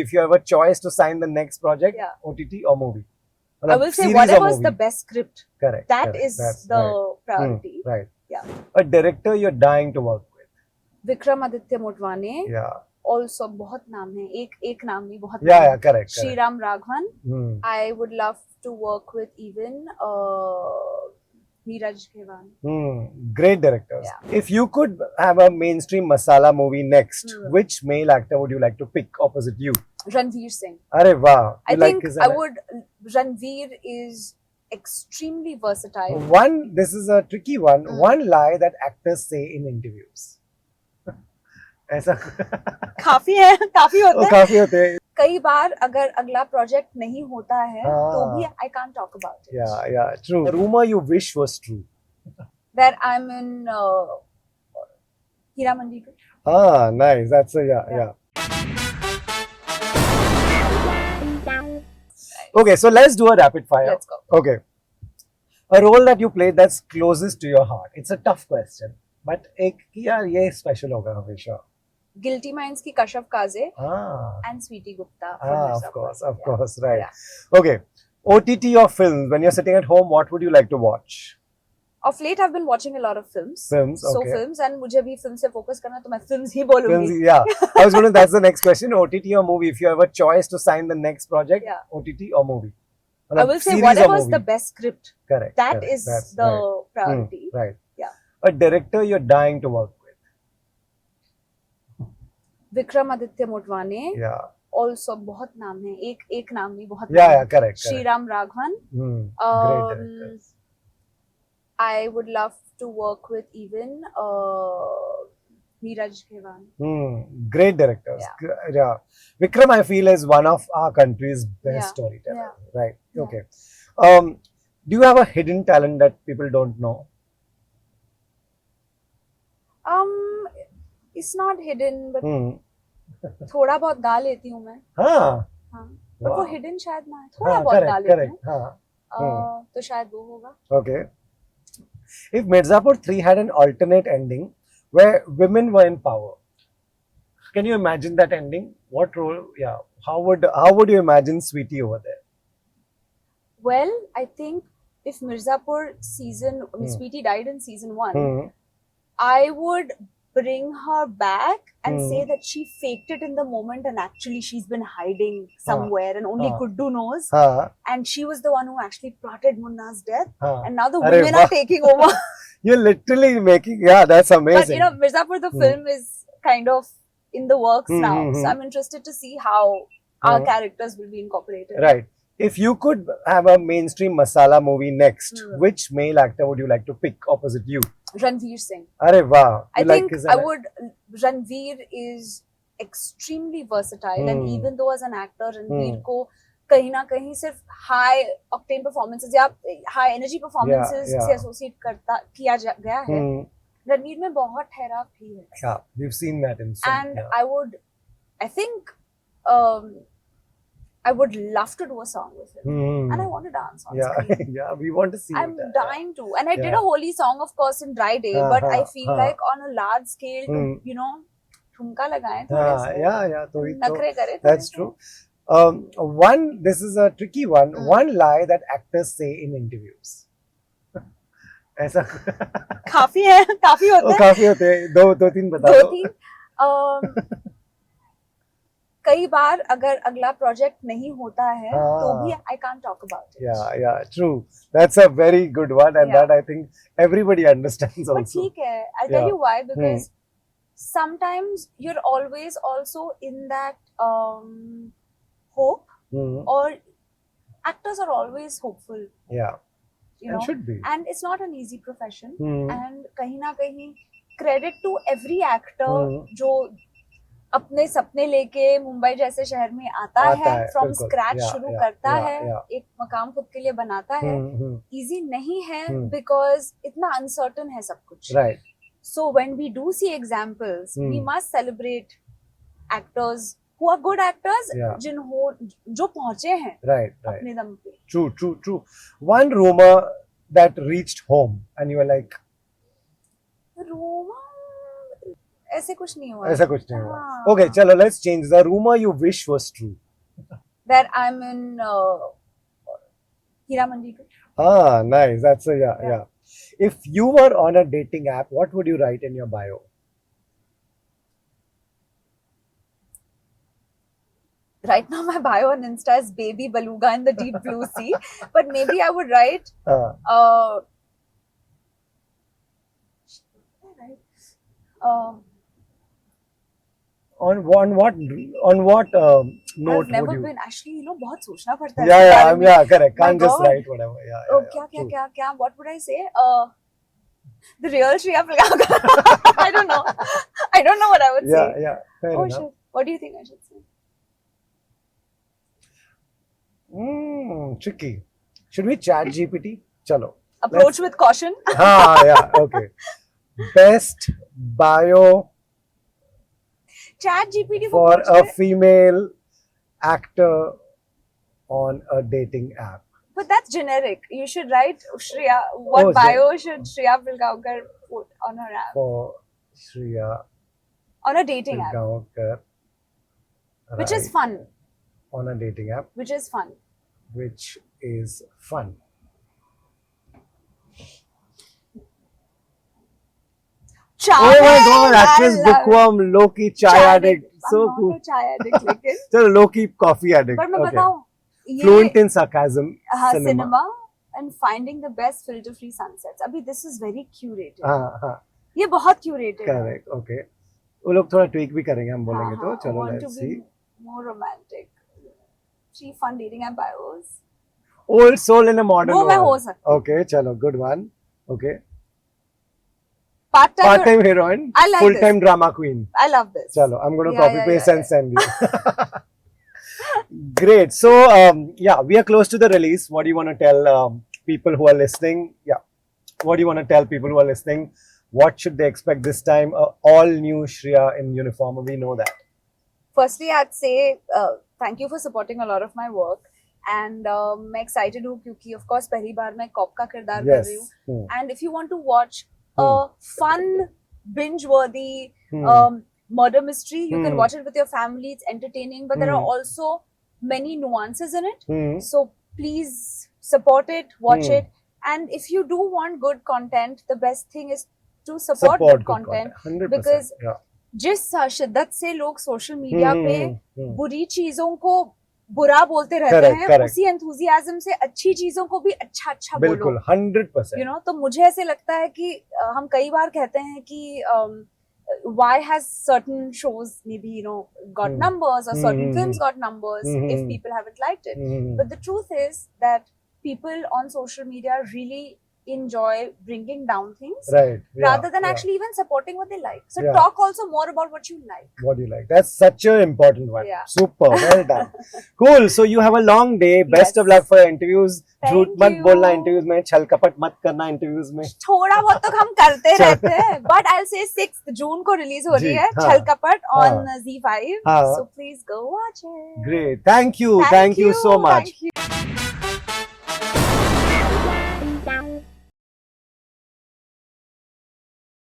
If you have a choice to sign the next project, Yeah. OTT or movie? I will say Series or whatever is movie? the best script. Correct. That correct. is That's the right. priority. Right. Yeah. A director you're dying to work with. Vikramaditya Motwane. Yeah. Also बहुत नाम है. एक नाम नहीं बहुत. Yeah, नाम yeah, है. correct. Sriram Raghavan. Hmm. I would love to work with even Neeraj Khewan. Great directors. Yeah. If you could have a mainstream masala movie next, which male actor would you like to pick opposite you? Ranveer Singh. Arey wow. I You like think his I would. Ranveer is extremely versatile. This is a tricky one. One lie that actors say in interviews. ऐसा काफी है, काफी होते हैं. काफी होते हैं. कई बार अगर अगला प्रोजेक्ट नहीं होता है तो भी I can't talk about it. Yeah, true. A rumor you wish was true. That I'm in Hira Mandi 2. Nice. That's a yeah. Okay, so let's do a rapid fire. Let's go. Okay. A role that you played that's closest to your heart. It's a tough question, but एक यार ये special होगा हमेशा. Guilty Minds की कशफ काजे and Sweetie Gupta. Of course, right. Yeah. Okay. OTT or films? When you're sitting at home, what would you like to watch? Of late, I've been watching a lot of films. Okay. So films, and मुझे भी film से focus करना तो मैं films ही बोलूँगी. Films, yeah. I was going to. That's the next question. OTT or movie? If you have a choice to sign the next project, OTT or movie? I will say whatever is the best script. Correct. That is the priority. Right. Yeah. A director you're dying to work with. Vikramaditya Motwane. Yeah. Also बहुत नाम है. एक नाम नहीं बहुत. Yeah, correct. Sriram Raghavan. Great directors. I would love to work with even Neeraj Khewan. Great directors. Yeah. Vikram, I feel, is one of our country's best storytellers. Yeah. Right. Yeah. Okay. Do you have a hidden talent that people don't know? It's not hidden, but थोड़ा बहुत गा लेती हूँ मैं. हाँ. पर वो hidden शायद ना है. थोड़ा बहुत गा लेती हूँ. तो शायद वो होगा. Okay. If Mirzapur 3 had an alternate ending where women were in power, can you imagine that ending? What role? Yeah. How would you imagine Sweetie over there? Well, I think if Mirzapur Sweetie died in season 1, I would bring her back and say that she faked it in the moment and actually she's been hiding somewhere and only Guddu knows. And she was the one who actually plotted Munna's death. And now the women are taking over. You're literally making, that's amazing. But you know, Mirzapur, the film is kind of in the works now. So I'm interested to see how our characters will be incorporated. Right. If you could have a mainstream masala movie next, which male actor would you like to pick opposite you? Ranveer Singh. Arey wow. I think I would. Ranveer is extremely versatile, and even though as an actor, Ranveer को कहीं ना कहीं सिर्फ high octane performances या high energy performances से associate किया गया है. रणवीर में बहुत ठहराव भी है. Yeah, we've seen that in some. And I think I would love to do a song with him. And I want to dance on screen. Yeah, we want to see I'm dying to. And I did a Holi song, of course, in Dry Day, but I feel like on a large scale, to, you know, ठुमका लगाएं थोड़े से. Yeah. नखरे करे. That's true. This is a tricky one. One lie that actors say in interviews. ऐसा काफी है, काफी होते हैं. काफी होते हैं. दो तीन बता दो. कई बार अगर अगला प्रोजेक्ट नहीं होता है तो भी I can't talk about it. Yeah, true. That's a very good one, and that I think everybody understands also. But ठीक है. I'll tell you why, because sometimes you're always also in that hope, or actors are always hopeful. Yeah. You know, should be. And it's not an easy profession. And कहीं ना कहीं credit to every actor जो अपने सपने लेके मुंबई जैसे शहर में आता है, फ्रॉम स्क्रैच शुरू करता है, एक मकाम खुद के लिए बनाता है. इजी नहीं है बिकॉज इतना अनसर्टन है सब कुछ. So when we do see examples, we must celebrate actors who are good actors, जो पहुंचे हैं अपने दम पे. True. One rumor that reached home and you were like, rumor ऐसे कुछ नहीं हुआ. ऐसा कुछ नहीं हुआ. हाँ. Okay, चलो let's change. The rumor you wish was true. That I'm in Hira Manjikar. Ah, nice. That's a Yeah. yeah. If you were on a dating app, what would you write in your bio? Right now my bio on Insta is baby beluga in the deep blue sea, but maybe I would write on what note I've never would you? been actually, बहुत सोचना पड़ता है. Yeah, इसके yeah, बारे में. yeah, correct. My Can't just God. write whatever. Yeah, yeah, क्या true. क्या what would I say? The real Shreya Pilgaonkar. I don't know. I don't know what I would Yeah, say. yeah, fair Oh enough. shit. What do you think I should say? Tricky. Should we chat GPT? Chalo. Approach with caution. Yeah, okay. Best bio Chat GPT for पूछ a रहे. female actor on a dating app. But that's generic. You should write Shreya. What Oh, bio should Shreya Pilgaonkar put on her app? For Shreya On a dating app. Pilgaonkar. Which is right, fun. on a dating app, Which is fun. which is fun. Chai. Oh my God! I Actress, love bookworm, low-key chai addict. So I'm cool. not a chai addict, लेकिन. Chalo, low-key coffee addict. पर मैं Okay. बताऊं, ये Fluent in sarcasm. हाँ, cinema. cinema and finding the best filter-free sunsets. अभी this is very curated. हाँ. ये बहुत curated है. Correct. Okay. वो लोग थोड़ा tweak भी करेंगे हम बोलेंगे तो हाँ, I चलो want to let's be see. more romantic. 3 fun dating app bios. Old soul in a modern वो मैं world. हो सकती हूँ. Okay, चलो good one. Okay. Part-time. Part-time heroine. I like Full-time drama queen. I love this. Chalo, I'm going to Yeah, copy yeah, paste yeah, and send you. Great. So yeah, we are close to the release. What do you want to tell people who are listening? Yeah. What do you want to tell people who are listening? What should they expect this time? All new Shreya in uniform. We know that. Firstly, I'd say thank you for supporting a lot of my work. And मैं excited हूँ क्योंकि of course पहली बार मैं cop का किरदार कर Yes. रही हूँ. Hmm. And if you want to watch a fun, binge-worthy Hmm. murder mystery, you can Hmm. watch it with your family. It's entertaining, but there are also many nuances in it. Hmm. So please support it, watch Hmm. it. And if you do want good content, the best thing is to support good good content. 100%. because yeah. जिस शिद्दत से लोग social media पे Hmm. बुरी चीजों को बुरा बोलते रहते Correct, हैं, correct. उसी एंथुजियाज्म से अच्छी चीजों को भी अच्छा बोलो. बिल्कुल 100%. You know, तो मुझे ऐसे लगता है कि हम कई बार कहते हैं कि why has certain shows maybe got numbers or certain films got numbers if people haven't liked it. Hmm. But the truth is that people on social media really enjoy bringing down things Right. Yeah, rather than yeah. actually even supporting what they like. So Yeah. talk also more about what you like. What do you like? That's such an important one. Yeah. Super. Well done. Cool. So you have a long day. Best Yes. of luck for your interviews. Thank झूठ मत you. बोलना interviews में, छल कपट मत करना interviews में. थोड़ा बहुत तो हम करते रहते हैं, but I'll say 6th जून को रिलीज हो रही जी, है हाँ, छल कपट हाँ, on Z5. हाँ. So please go watch it. Great. Thank you. Thank you so much. Thank you.